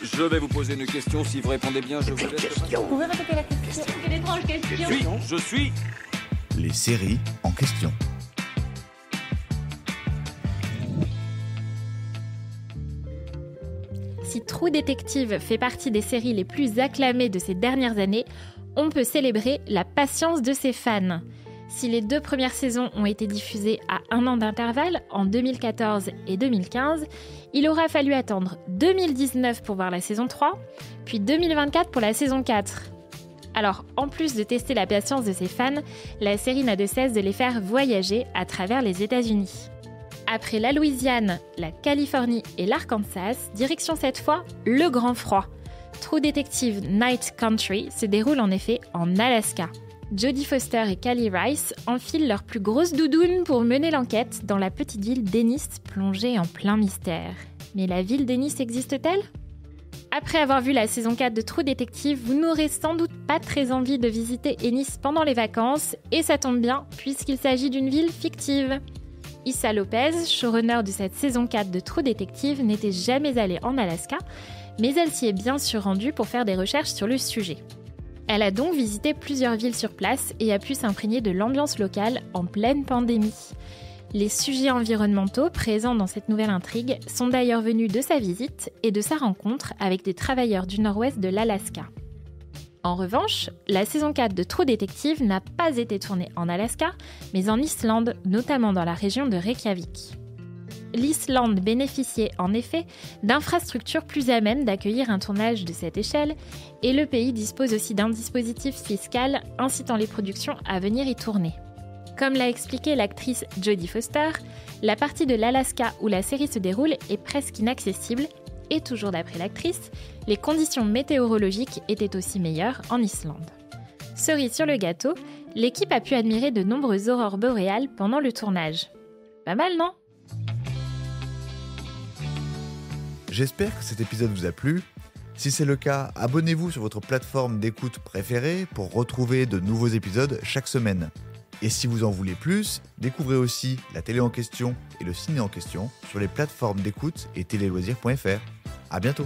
Je vais vous poser une question. Si vous répondez bien, je vous laisse. Vous pouvez répéter la question? Quelle étrange question. Je suis. Les séries en question. Si True Detective fait partie des séries les plus acclamées de ces dernières années, on peut célébrer la patience de ses fans. Si les 2 premières saisons ont été diffusées à 1 an d'intervalle, en 2014 et 2015, il aura fallu attendre 2019 pour voir la saison 3, puis 2024 pour la saison 4. Alors, en plus de tester la patience de ses fans, la série n'a de cesse de les faire voyager à travers les États-Unis. Après la Louisiane, la Californie et l'Arkansas, direction cette fois le grand froid. True Detective Night Country se déroule en effet en Alaska. Jodie Foster et Callie Rice enfilent leurs plus grosses doudounes pour mener l'enquête dans la petite ville d'Ennis plongée en plein mystère. Mais la ville d'Ennis existe-t-elle ? Après avoir vu la saison 4 de True Detective, vous n'aurez sans doute pas très envie de visiter Ennis pendant les vacances, et ça tombe bien puisqu'il s'agit d'une ville fictive. Issa Lopez, showrunner de cette saison 4 de True Detective, n'était jamais allée en Alaska, mais elle s'y est bien sûr rendue pour faire des recherches sur le sujet. Elle a donc visité plusieurs villes sur place et a pu s'imprégner de l'ambiance locale en pleine pandémie. Les sujets environnementaux présents dans cette nouvelle intrigue sont d'ailleurs venus de sa visite et de sa rencontre avec des travailleurs du nord-ouest de l'Alaska. En revanche, la saison 4 de True Detective n'a pas été tournée en Alaska, mais en Islande, notamment dans la région de Reykjavik. L'Islande bénéficiait en effet d'infrastructures plus à même d'accueillir un tournage de cette échelle, et le pays dispose aussi d'un dispositif fiscal incitant les productions à venir y tourner. Comme l'a expliqué l'actrice Jodie Foster, la partie de l'Alaska où la série se déroule est presque inaccessible, et toujours d'après l'actrice, les conditions météorologiques étaient aussi meilleures en Islande. Cerise sur le gâteau, l'équipe a pu admirer de nombreuses aurores boréales pendant le tournage. Pas mal, non ? J'espère que cet épisode vous a plu. Si c'est le cas, abonnez-vous sur votre plateforme d'écoute préférée pour retrouver de nouveaux épisodes chaque semaine. Et si vous en voulez plus, découvrez aussi la télé en question et le ciné en question sur les plateformes d'écoute et téléloisirs.fr. À bientôt.